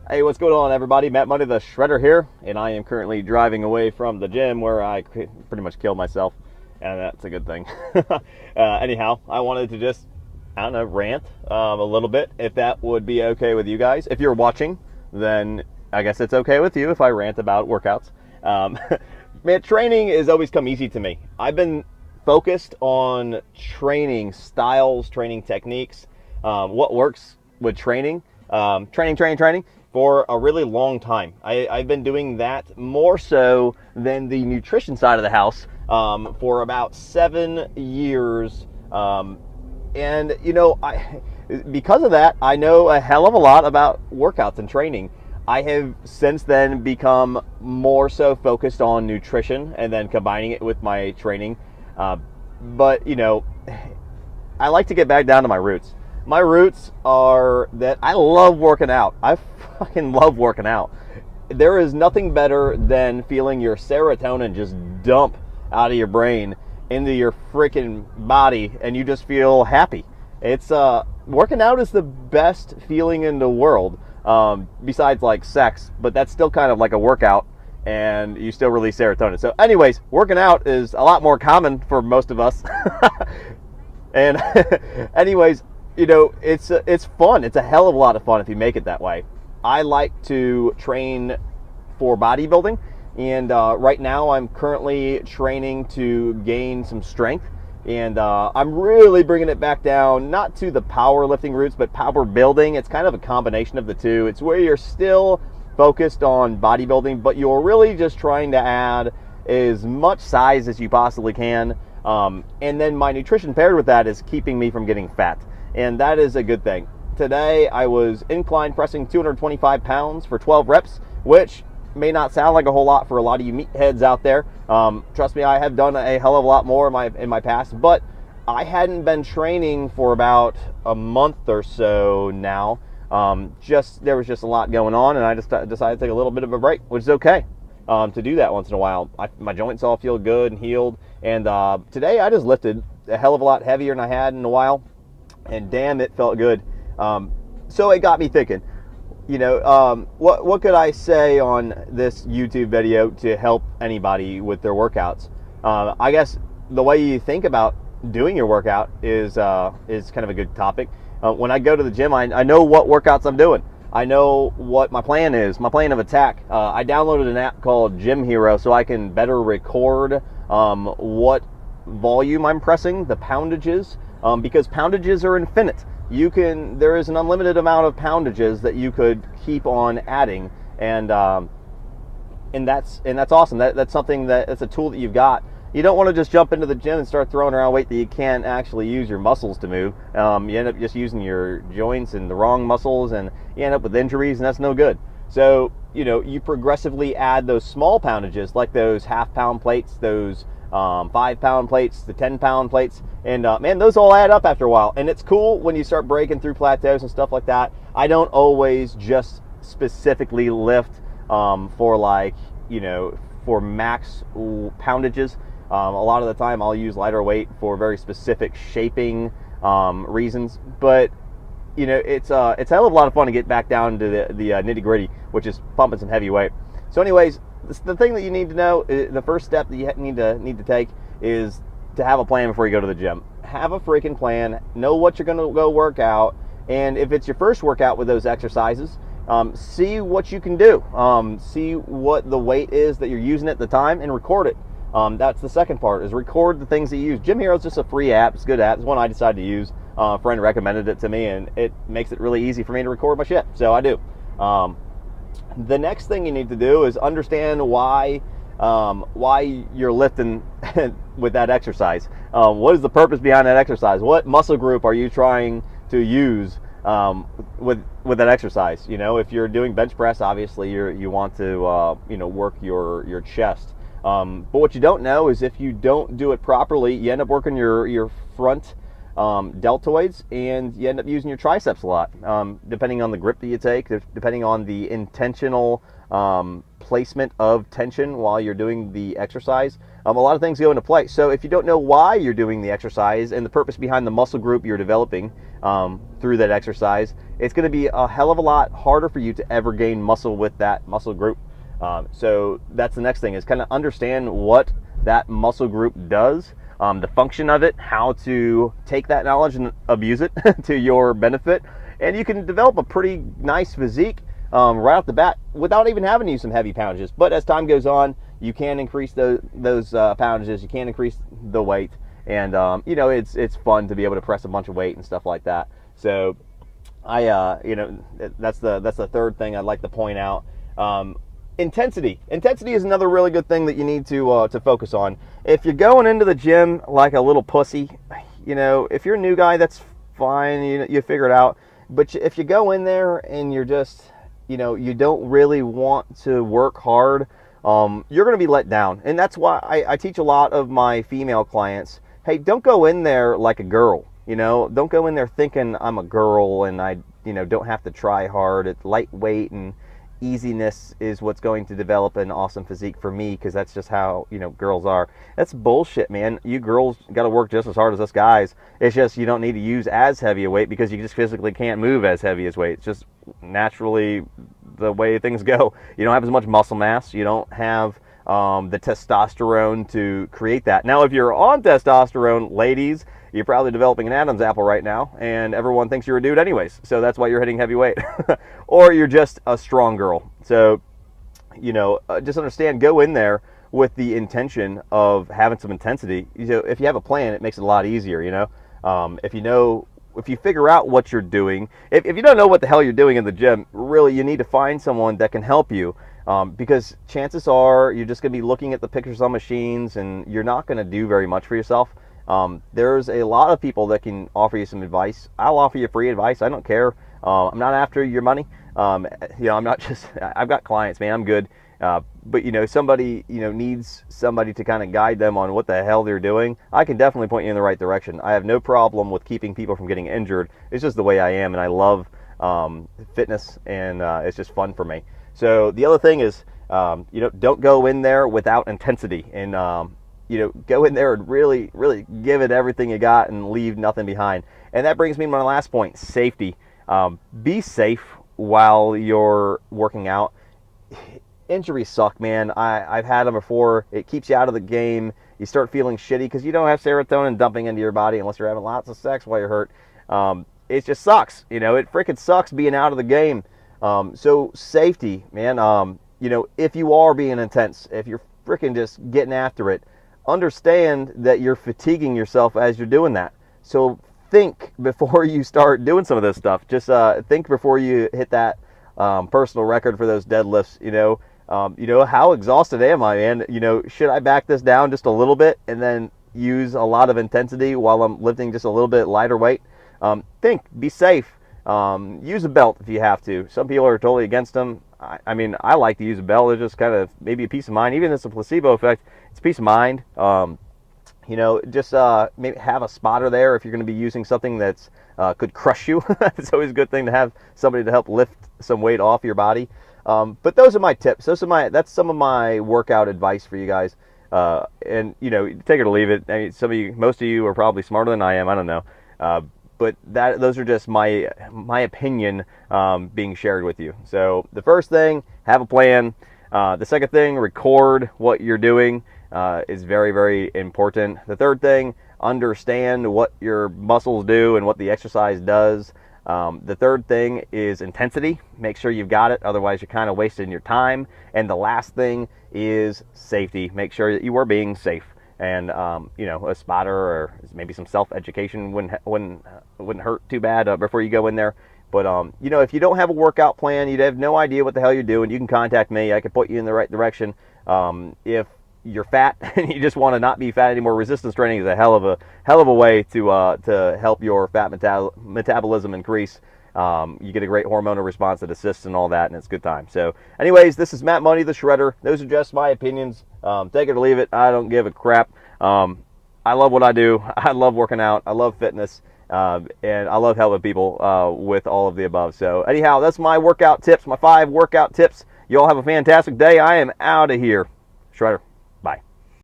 Hey, what's going on, everybody? Matt Money, the Shredder here, and I am currently driving away from the gym where I pretty much killed myself, and that's a good thing. Anyhow, I wanted to just, I don't know, rant a little bit, if that would be okay with you guys. If you're watching, then I guess it's okay with you if I rant about workouts. Um, Man, training has always come easy to me. I've been focused on training styles, training techniques, what works with training for a really long time. I've been doing that more so than the nutrition side of the house for about 7 years. And, because of that, I know a hell of a lot about workouts and training. I have since then become more so focused on nutrition and then combining it with my training. But, I like to get back down to my roots. My roots are that I love working out. I fucking love working out. There is nothing better than feeling your serotonin just dump out of your brain into your freaking body and you just feel happy. It's working out is the best feeling in the world, besides like sex, but that's still kind of like a workout and you still release serotonin. So anyways, working out is a lot more common for most of us. And anyways, it's fun. It's a hell of a lot of fun if you make it that way. I like to train for bodybuilding, and right now I'm currently training to gain some strength, and I'm really bringing it back down, not to the powerlifting roots, but power building. It's kind of a combination of the two. It's where you're still focused on bodybuilding, but you're really just trying to add as much size as you possibly can. And then my nutrition paired with that is keeping me from getting fat. And that is a good thing. Today I was incline pressing 225 pounds for 12 reps, which may not sound like a whole lot for a lot of you meatheads out there. Trust me, I have done a hell of a lot more in my past, but I hadn't been training for about a month or so now. There was just a lot going on, and I just decided to take a little bit of a break, which is okay. To do that once in a while. My joints all feel good and healed, and today I just lifted a hell of a lot heavier than I had in a while, and damn, it felt good. So it got me thinking, what could I say on this YouTube video to help anybody with their workouts? I guess the way you think about doing your workout is kind of a good topic. When I go to the gym, I know what workouts I'm doing. I know what my plan is, my plan of attack. I downloaded an app called Gym Hero so I can better record what volume I'm pressing, the poundages, because poundages are infinite. There is an unlimited amount of poundages that you could keep on adding, and that's awesome. That's something that's a tool that you've got. You don't want to just jump into the gym and start throwing around weight that you can't actually use your muscles to move. You end up just using your joints and the wrong muscles, and you end up with injuries, and that's no good. So, you progressively add those small poundages, like those half-pound plates, those 5-pound plates, the 10-pound plates, and man, those all add up after a while. And it's cool when you start breaking through plateaus and stuff like that. I don't always just specifically lift for max poundages. A lot of the time I'll use lighter weight for very specific shaping reasons, but it's a hell of a lot of fun to get back down to the nitty gritty, which is pumping some heavy weight. So anyways, the thing that you need to know, the first step that you need to take is to have a plan before you go to the gym. Have a freaking plan, know what you're going to go work out, and if it's your first workout with those exercises, see what you can do. See what the weight is that you're using at the time and record it. That's the second part, is record the things that you use. Gym Hero is just a free app. It's a good app. It's one I decided to use. A friend recommended it to me, and it makes it really easy for me to record my shit. So I do. The next thing you need to do is understand why you're lifting with that exercise. What is the purpose behind that exercise? What muscle group are you trying to use with that exercise? If you're doing bench press, obviously you want to work your chest. But what you don't know is if you don't do it properly, you end up working your front deltoids, and you end up using your triceps a lot, depending on the grip that you take, depending on the intentional placement of tension while you're doing the exercise, a lot of things go into play. So if you don't know why you're doing the exercise and the purpose behind the muscle group you're developing through that exercise, it's going to be a hell of a lot harder for you to ever gain muscle with that muscle group. So that's the next thing, is kind of understand what that muscle group does, the function of it, how to take that knowledge and abuse it to your benefit. And you can develop a pretty nice physique right off the bat without even having to use some heavy poundages. But as time goes on, you can increase those poundages, you can increase the weight, and you know, it's fun to be able to press a bunch of weight and stuff like that. So you know, that's the third thing I'd like to point out. Intensity is another really good thing that you need to focus on. If you're going into the gym like a little pussy, you know, if you're a new guy, that's fine, you figure it out. But if you go in there and you're just, you know, you don't really want to work hard, you're going to be let down. And that's why I teach a lot of my female clients, hey, don't go in there like a girl. You know, don't go in there thinking I'm a girl and I, you know, don't have to try hard. It's lightweight and easiness is what's going to develop an awesome physique for me, because that's just how, you know, girls are. That's bullshit, man. You girls got to work just as hard as us guys. It's just you don't need to use as heavy a weight because you just physically can't move as heavy as weight. It's just naturally the way things go. You don't have as much muscle mass. You don't have the testosterone to create that. Now, if you're on testosterone, ladies, you're probably developing an Adam's apple right now, and everyone thinks you're a dude anyways, so that's why you're hitting heavy weight. Or you're just a strong girl. So, you know, just understand, go in there with the intention of having some intensity. You know, if you have a plan, it makes it a lot easier, you know. If you figure out what you're doing, if you don't know what the hell you're doing in the gym, really, you need to find someone that can help you. Because chances are you're just going to be looking at the pictures on machines and you're not going to do very much for yourself. There's a lot of people that can offer you some advice. I'll offer you free advice. I don't care. I'm not after your money. You know, I'm not just, I've got clients, man, I'm good. But, you know, somebody, you know, needs somebody to kind of guide them on what the hell they're doing. I can definitely point you in the right direction. I have no problem with keeping people from getting injured. It's just the way I am, and I love fitness, and it's just fun for me. So the other thing is, you know, don't go in there without intensity, and you know, go in there and really, really give it everything you got and leave nothing behind. And that brings me to my last point, safety. Be safe while you're working out. Injuries suck, man. I've had them before. It keeps you out of the game. You start feeling shitty because you don't have serotonin dumping into your body unless you're having lots of sex while you're hurt. It just sucks. You know, it freaking sucks being out of the game. So safety, man. You know, if you are being intense, if you're freaking just getting after it, understand that you're fatiguing yourself as you're doing that. So think before you start doing some of this stuff. Just think before you hit that personal record for those deadlifts. You know, how exhausted am I, man? You know, should I back this down just a little bit and then use a lot of intensity while I'm lifting just a little bit lighter weight? Think, be safe. Use a belt if you have to. Some people are totally against them. I mean, I like to use a belt. It's just kind of maybe a peace of mind. Even if it's a placebo effect, it's peace of mind. You know, just maybe have a spotter there if you're going to be using something that's could crush you. It's always a good thing to have somebody to help lift some weight off your body. But those are my tips. That's some of my workout advice for you guys. And you know, take it or leave it. I mean, most of you are probably smarter than I am. I don't know. But those are just my opinion being shared with you. So the first thing, have a plan. The second thing, record what you're doing. Is very, very important. The third thing, understand what your muscles do and what the exercise does. The third thing is intensity. Make sure you've got it, otherwise you're kind of wasting your time. And the last thing is safety. Make sure that you are being safe. And you know, a spotter or maybe some self-education wouldn't hurt too bad before you go in there. But you know, if you don't have a workout plan, you'd have no idea what the hell you're doing, you can contact me. I can put you in the right direction. If you're fat and you just want to not be fat anymore, resistance training is a hell of a way to help your fat metabolism increase. You get a great hormonal response that assists and all that, and it's a good time. So anyways, this is Matt Money, the Shredder. Those are just my opinions. Take it or leave it. I don't give a crap. I love what I do. I love working out. I love fitness. And I love helping people with all of the above. So anyhow, that's my workout tips, my 5 workout tips You all have a fantastic day. I am out of here. Shredder.